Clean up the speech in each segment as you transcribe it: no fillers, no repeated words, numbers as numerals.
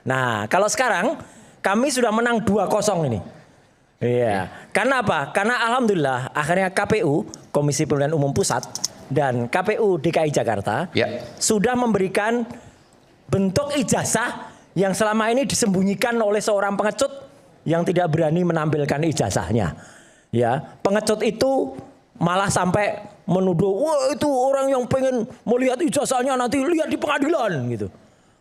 Nah, kalau sekarang kami sudah menang 2-0 ini. Iya. Karena apa? Karena alhamdulillah akhirnya KPU, Komisi Pemilihan Umum Pusat dan KPU DKI Jakarta sudah memberikan bentuk ijazah yang selama ini disembunyikan oleh seorang pengecut yang tidak berani menampilkan ijazahnya. Ya, pengecut itu malah sampai menuduh, wah itu orang yang pengen melihat ijazahnya nanti lihat di pengadilan gitu.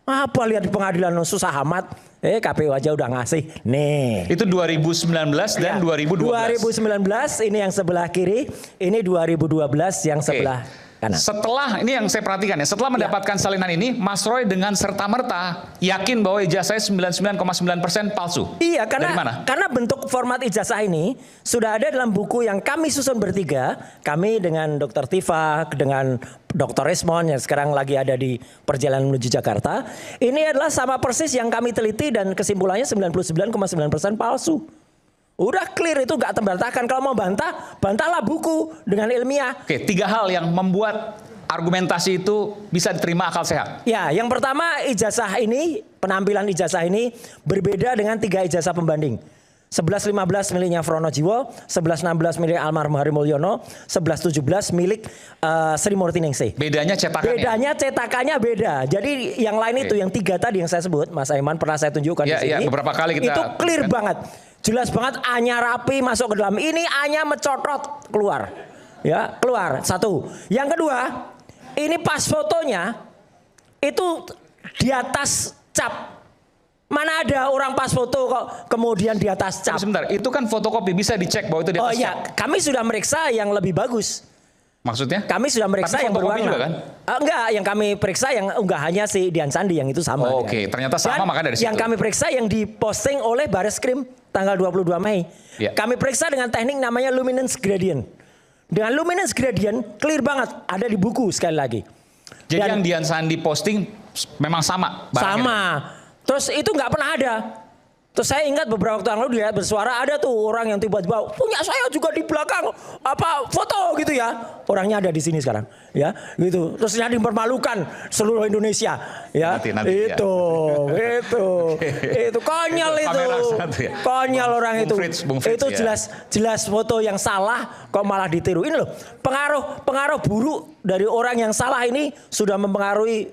Apa lihat di pengadilan susah amat? KPU aja udah ngasih. Nih. Itu 2019 dan 2012. 2019 ini yang sebelah kiri, ini 2012 yang sebelah kanan. Setelah ini yang saya perhatikan ya, setelah mendapatkan salinan ini, Mas Roy dengan serta-merta yakin bahwa ijazahnya 99,9% palsu. Iya, Dari mana? karena bentuk format ijazah ini sudah ada dalam buku yang kami susun bertiga, kami dengan Dr. Tifa, dengan Dr. Resmond yang sekarang lagi ada di perjalanan menuju Jakarta. Ini adalah sama persis yang kami teliti dan kesimpulannya 99,9% palsu. Udah clear, itu gak terbantahkan. Kalau mau bantah, bantahlah buku dengan ilmiah. Oke, 3 hal yang membuat argumentasi itu bisa diterima akal sehat. Ya, yang pertama ijazah ini, penampilan ijazah ini berbeda dengan 3 ijazah pembanding. 11-15 miliknya Frono Jiwo, 11-16 milik almarhum Hari Mulyono, 11-17 milik Sri Murti Ningsih. Bedanya cetakannya? Bedanya cetakannya beda. Jadi yang lain itu, yang 3 tadi yang saya sebut, Mas Aiman pernah saya tunjukkan di sini. Beberapa kali kita itu clear banget. Jelas banget A-nya rapi masuk ke dalam. Ini A-nya mencotot keluar. Ya, keluar. 1. Yang kedua, ini pas fotonya itu di atas cap. Mana ada orang pas foto kok kemudian di atas cap. Sebentar, itu kan fotokopi, bisa dicek bahwa itu di atas cap. Iya, kami sudah meriksa yang lebih bagus. Maksudnya? Kami sudah meriksa yang berwarna. Juga kan? Enggak, yang kami periksa yang hanya si Dian Sandi yang itu sama. Oke, ternyata sama, maka dari situ. Yang kami periksa yang diposting oleh Bareskrim tanggal 22 Mei. Ya. Kami periksa dengan teknik namanya luminance gradient. Dengan luminance gradient clear banget, ada di buku sekali lagi. Jadi yang Dian Sandi posting memang sama barangnya. Sama. Terus itu nggak pernah ada. Terus saya ingat beberapa waktu yang lalu dia bersuara, ada tuh orang yang tiba-tiba punya saya juga di belakang foto gitu ya. Orangnya ada di sini sekarang, ya gitu. Terus jadi mempermalukan seluruh Indonesia, ya. Nanti, itu konyol itu, konyol orang itu. Itu jelas foto yang salah kok malah ditiru. Ini loh pengaruh buruk dari orang yang salah ini sudah mempengaruhi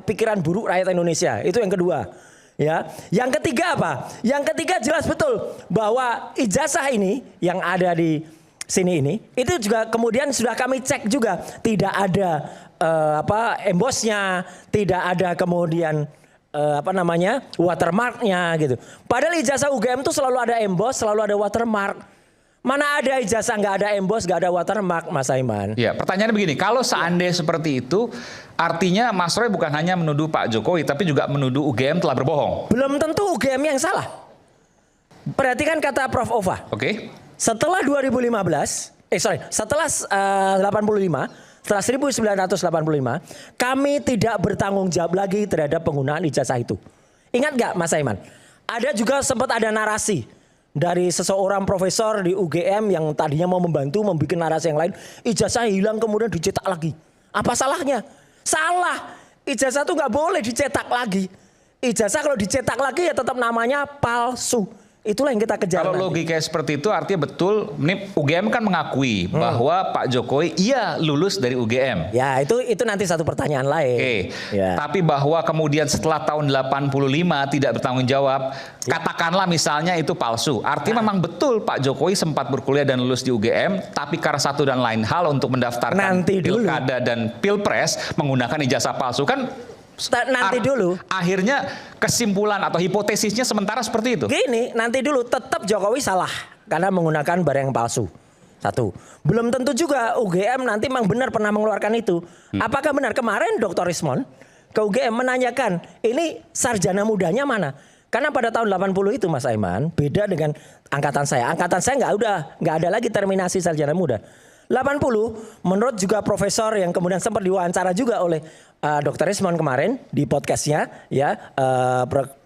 pikiran buruk rakyat Indonesia. Itu yang kedua. Ya, yang ketiga apa? Yang ketiga jelas betul bahwa ijazah ini yang ada di sini ini itu juga kemudian sudah kami cek juga tidak ada embossnya, tidak ada kemudian watermarknya gitu. Padahal ijazah UGM itu selalu ada emboss, selalu ada watermark. Mana ada ijazah nggak ada emboss, nggak ada watermark, Mas Aiman? Ya, pertanyaannya begini, kalau seandainya seperti itu, artinya Mas Roy bukan hanya menuduh Pak Jokowi, tapi juga menuduh UGM telah berbohong. Belum tentu UGM yang salah. Perhatikan kata Prof. Ova. Oke. Setelah 1985, setelah 1985, kami tidak bertanggung jawab lagi terhadap penggunaan ijazah itu. Ingat nggak, Mas Aiman? Ada juga sempat ada narasi dari seseorang profesor di UGM yang tadinya mau membantu membuat narasi yang lain, ijazah hilang kemudian dicetak lagi. Apa salahnya? Salah. Ijazah itu nggak boleh dicetak lagi. Ijazah kalau dicetak lagi ya tetap namanya palsu. Itulah yang kita kejar. Kalau logikanya seperti itu artinya betul, ini UGM kan mengakui bahwa Pak Jokowi lulus dari UGM. Ya itu nanti satu pertanyaan lain. Oke. Ya. Tapi bahwa kemudian setelah tahun 85 tidak bertanggung jawab, katakanlah misalnya itu palsu. Artinya memang betul Pak Jokowi sempat berkuliah dan lulus di UGM, tapi karena satu dan lain hal untuk mendaftarkan pilkada dan pilpres menggunakan ijazah palsu kan. Nanti dulu. Akhirnya kesimpulan atau hipotesisnya sementara seperti itu. Gini, nanti dulu tetap Jokowi salah karena menggunakan barang yang palsu. 1. Belum tentu juga UGM nanti memang benar pernah mengeluarkan itu. Apakah benar kemarin Dr. Resmond ke UGM menanyakan ini sarjana mudanya mana? Karena pada tahun 80 itu Mas Aiman beda dengan angkatan saya. Angkatan saya nggak ada lagi terminasi sarjana muda. 80 menurut juga profesor yang kemudian sempat diwawancara juga oleh Dr. Resmond kemarin di podcastnya ya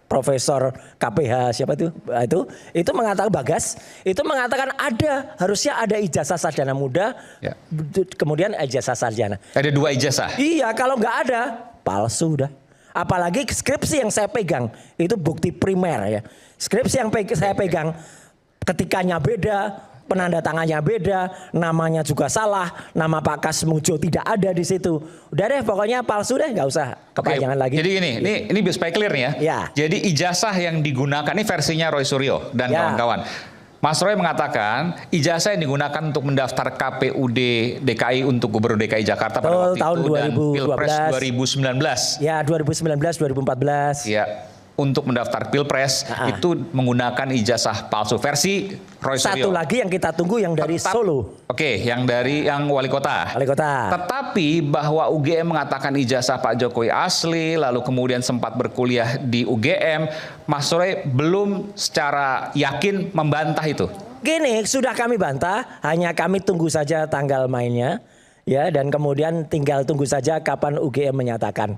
Profesor KPH siapa itu mengatakan Bagas itu mengatakan harusnya ada ijazah sarjana muda kemudian ijazah sarjana. Ada 2 ijazah. Iya kalau nggak ada palsu udah. Apalagi skripsi yang saya pegang itu bukti primer ya. Skripsi yang saya pegang ketikanya beda, penanda tangannya beda, namanya juga salah, nama Pak Kasmujo tidak ada di situ. Udah deh, pokoknya palsu deh, nggak usah kepanjangan lagi. Jadi gini, ini supaya clear nih ya. Ya. Jadi ijazah yang digunakan ini versinya Roy Suryo dan kawan-kawan. Mas Roy mengatakan ijazah yang digunakan untuk mendaftar KPUD DKI untuk Gubernur DKI Jakarta pada waktu tahun itu 2012. dan Pilpres 2019. Ya, 2019, 2014. Ya, untuk mendaftar Pilpres itu menggunakan ijazah palsu versi Roy Suryo. Satu lagi yang kita tunggu yang dari Solo. Oke, yang wali kota. Wali kota. Tetapi bahwa UGM mengatakan ijazah Pak Jokowi asli, lalu kemudian sempat berkuliah di UGM, Mas Roy belum secara yakin membantah itu. Gini, sudah kami bantah, hanya kami tunggu saja tanggal mainnya, ya, dan kemudian tinggal tunggu saja kapan UGM menyatakan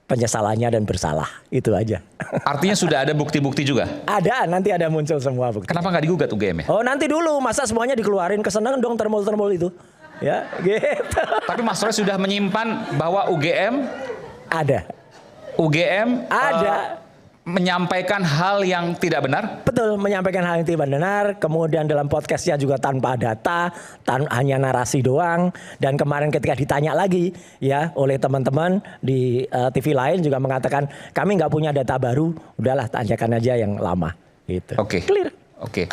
penyesalannya dan bersalah, itu aja. Artinya sudah ada bukti-bukti juga. Ada, nanti ada muncul semua bukti. Kenapa nggak digugat UGM ya? Oh, nanti dulu, masa semuanya dikeluarin, kesenangan dong termol-termol itu, ya, gitu. Tapi Mas Roy sudah menyimpan bahwa UGM Ada. Menyampaikan hal yang tidak benar. Betul, menyampaikan hal yang tidak benar. Kemudian dalam podcastnya juga tanpa data, hanya narasi doang. Dan kemarin ketika ditanya lagi ya oleh teman-teman di TV lain juga mengatakan kami nggak punya data baru. Udahlah, tanyakan aja yang lama. Gitu. Oke. Clear. Oke.